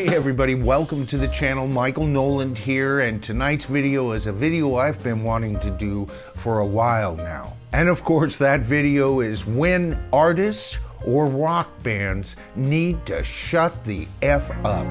Hey everybody, welcome to the channel. Michael Noland here, and tonight's video is a video I've been wanting to do for a while now. And of course that video is when artists or rock bands need to shut the F up.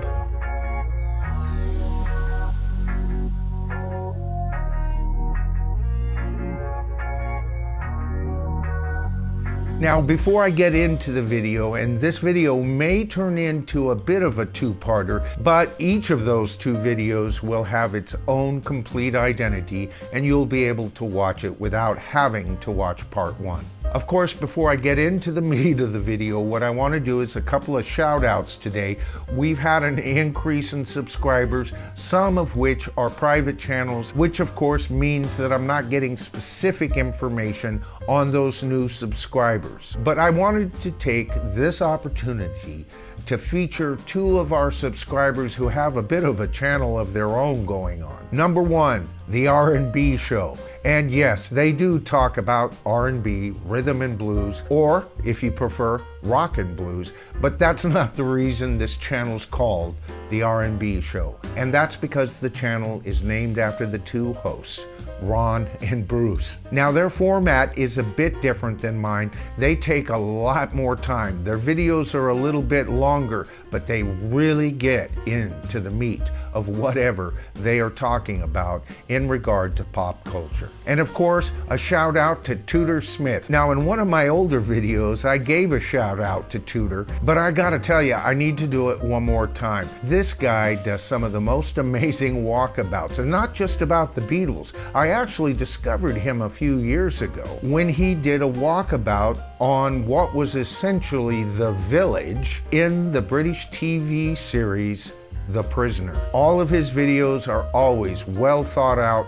Now, before I get into the video, and this video may turn into a bit of a two-parter, but each of those two videos will have its own complete identity, and you'll be able to watch it without having to watch part one. Of course, before I get into the meat of the video, what I want to do is a couple of shout outs today. We've had an increase in subscribers, some of which are private channels, which of course means that I'm not getting specific information on those new subscribers. But I wanted to take this opportunity to feature two of our subscribers who have a bit of a channel of their own going on. Number one, the R&B show. And yes, they do talk about R&B, rhythm and blues, or if you prefer, rock and blues, but that's not the reason this channel's called the R&B show. And that's because the channel is named after the two hosts, Ron and Bruce. Now their format is a bit different than mine. They take a lot more time. Their videos are a little bit longer, but they really get into the meat of whatever they are talking about in regard to pop culture. And of course, a shout out to Tudor Smith. Now in one of my older videos, I gave a shout out to Tudor, but I gotta tell you, I need to do it one more time. This guy does some of the most amazing walkabouts, and not just about the Beatles. I actually discovered him a few years ago when he did a walkabout on what was essentially the village in the British TV series The Prisoner. All of his videos are always well thought out,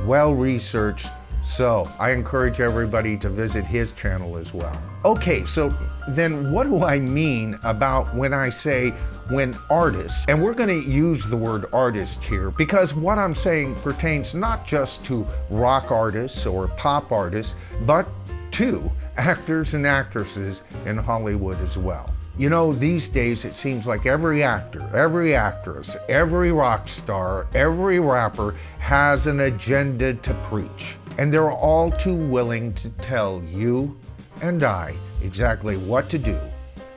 well researched, so I encourage everybody to visit his channel as well. Okay, so then what do I mean about when I say when artists, and we're going to use the word artist here because what I'm saying pertains not just to rock artists or pop artists, but to actors and actresses in Hollywood as well. You know, these days it seems like every actor, every actress, every rock star, every rapper has an agenda to preach. And they're all too willing to tell you and I exactly what to do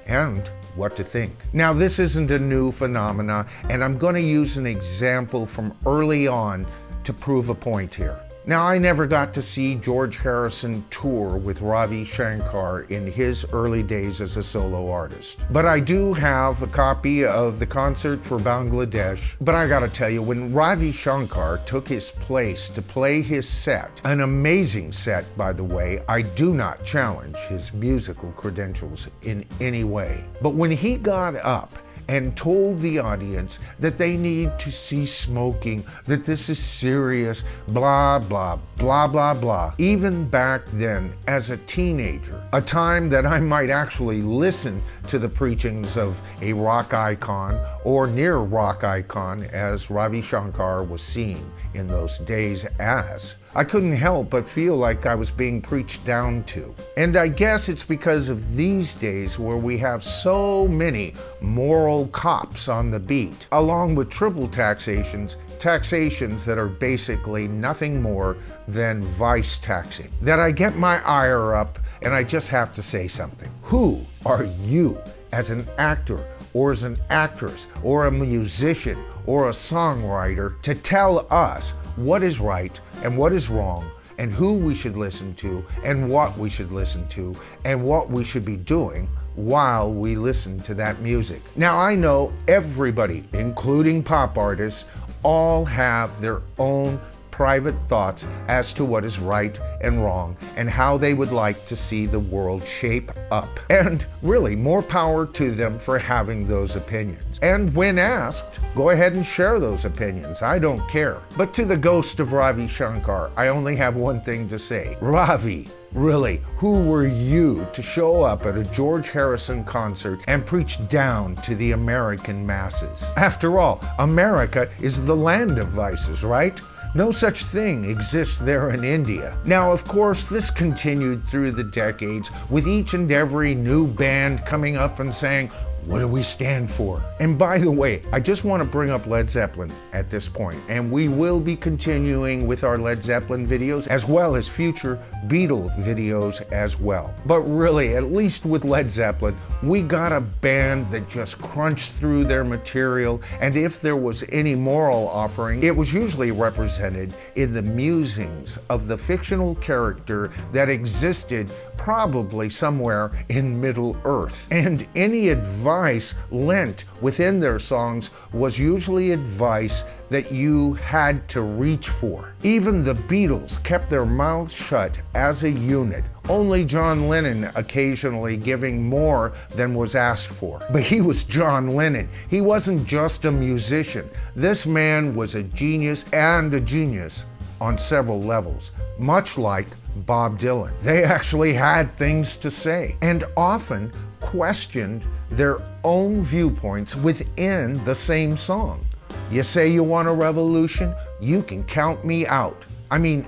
and what to think. Now, this isn't a new phenomena, and I'm going to use an example from early on to prove a point here. Now, I never got to see George Harrison tour with Ravi Shankar in his early days as a solo artist. But I do have a copy of the concert for Bangladesh. But I gotta tell you, when Ravi Shankar took his place to play his set, an amazing set, by the way, I do not challenge his musical credentials in any way. But when he got up and told the audience that they need to cease smoking, that this is serious, blah, blah, blah, blah, blah. Even back then, as a teenager, a time that I might actually listen to the preachings of a rock icon or near rock icon as Ravi Shankar was seen in those days as, I couldn't help but feel like I was being preached down to. And I guess it's because of these days where we have so many moral cops on the beat, along with triple taxations that are basically nothing more than vice taxing, that I get my ire up and I just have to say something. Who are you as an actor or as an actress or a musician or a songwriter to tell us what is right and what is wrong and who we should listen to and what we should listen to and what we should be doing while we listen to that music? Now, I know everybody, including pop artists, all have their own private thoughts as to what is right and wrong and how they would like to see the world shape up. And really, more power to them for having those opinions. And when asked, go ahead and share those opinions. I don't care. But to the ghost of Ravi Shankar, I only have one thing to say. Ravi, really, who were you to show up at a George Harrison concert and preach down to the American masses? After all, America is the land of vices, right? No such thing exists there in India. Now, of course, this continued through the decades, with each and every new band coming up and saying, What do we stand for? And by the way, I just want to bring up Led Zeppelin at this point, and we will be continuing with our Led Zeppelin videos as well as future Beatle videos as well. But really, at least with Led Zeppelin, we got a band that just crunched through their material, and if there was any moral offering, it was usually represented in the musings of the fictional character that existed probably somewhere in Middle Earth. And any advice lent within their songs was usually advice that you had to reach for. Even the Beatles kept their mouths shut as a unit, only John Lennon occasionally giving more than was asked for. But he was John Lennon. He wasn't just a musician. This man was a genius, and a genius on several levels, much like Bob Dylan. They actually had things to say, and often questioned their own viewpoints within the same song. You say you want a revolution? You can count me out. I mean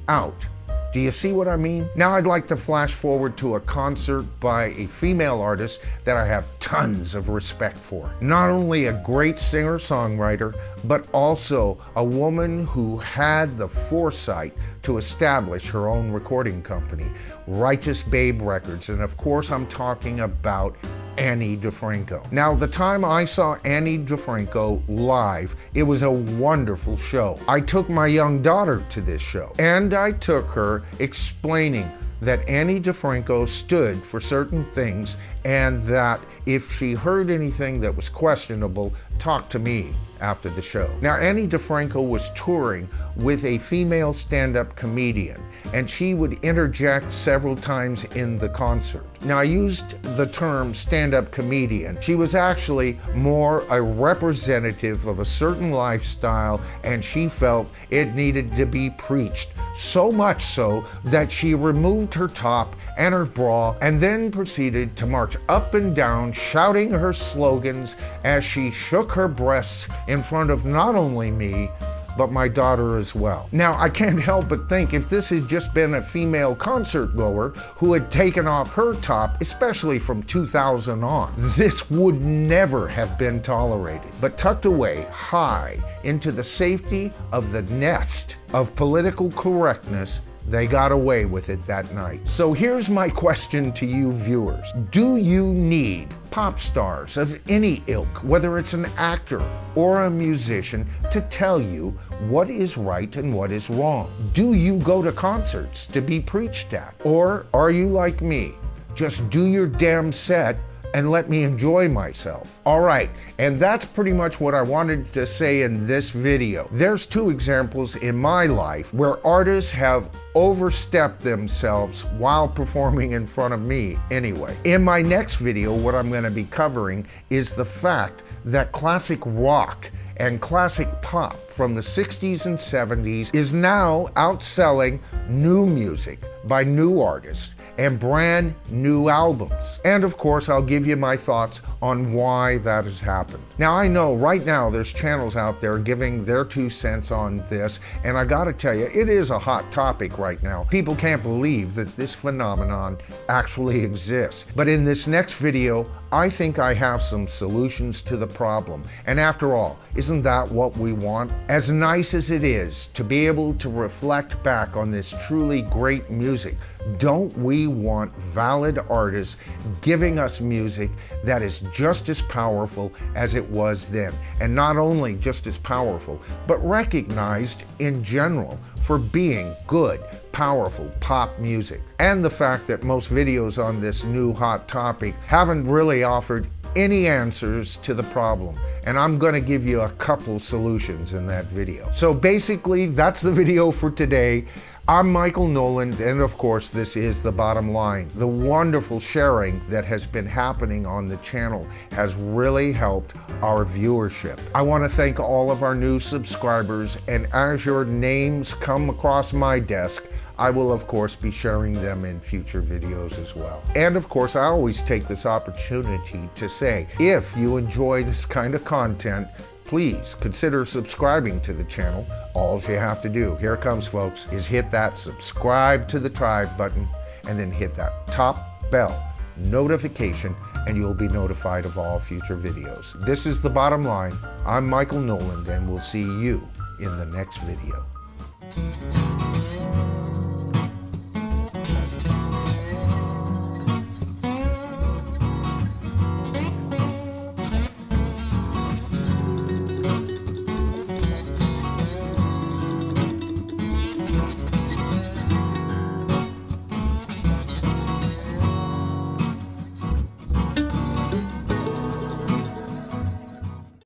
out. Do you see what I mean? Now I'd like to flash forward to a concert by a female artist that I have tons of respect for. Not only a great singer-songwriter, but also a woman who had the foresight to establish her own recording company, Righteous Babe Records, and of course I'm talking about Ani DiFranco. Now, the time I saw Ani DiFranco live, it was a wonderful show. I took my young daughter to this show, and I took her explaining that Ani DiFranco stood for certain things, and that if she heard anything that was questionable, talk to me after the show. Now, Ani DiFranco was touring with a female stand-up comedian, and she would interject several times in the concert. Now, I used the term stand-up comedian. She was actually more a representative of a certain lifestyle, and she felt it needed to be preached. So much so that she removed her top and her bra and then proceeded to march up and down shouting her slogans as she shook her breasts in front of not only me, but my daughter as well. Now, I can't help but think if this had just been a female concert goer who had taken off her top, especially from 2000 on, this would never have been tolerated. But tucked away high into the safety of the nest of political correctness, they got away with it that night. So here's my question to you viewers. Do you need pop stars of any ilk, whether it's an actor or a musician, to tell you what is right and what is wrong? Do you go to concerts to be preached at? Or are you like me? Just do your damn set and let me enjoy myself. All right, and that's pretty much what I wanted to say in this video. There's two examples in my life where artists have overstepped themselves while performing in front of me anyway. In my next video, what I'm gonna be covering is the fact that classic rock and classic pop from the 60s and 70s is now outselling new music by new artists and brand new albums. And of course, I'll give you my thoughts on why that has happened. Now, I know right now there's channels out there giving their 2 cents on this, and I gotta tell you, it is a hot topic right now. People can't believe that this phenomenon actually exists. But in this next video, I think I have some solutions to the problem. And after all, isn't that what we want? As nice as it is to be able to reflect back on this truly great music, don't we want valid artists giving us music that is just as powerful as it was then? And not only just as powerful, but recognized in general for being good, powerful pop music. And the fact that most videos on this new hot topic haven't really offered any answers to the problem. And I'm gonna give you a couple solutions in that video. So basically, that's the video for today. I'm Michael Noland, and of course, this is The Bottom Line. The wonderful sharing that has been happening on the channel has really helped our viewership. I want to thank all of our new subscribers, and as your names come across my desk, I will of course be sharing them in future videos as well. And of course, I always take this opportunity to say, if you enjoy this kind of content, please consider subscribing to the channel. All you have to do, here it comes folks, is hit that subscribe to the tribe button and then hit that top bell notification, and you'll be notified of all future videos. This is The Bottom Line. I'm Michael Noland, and we'll see you in the next video.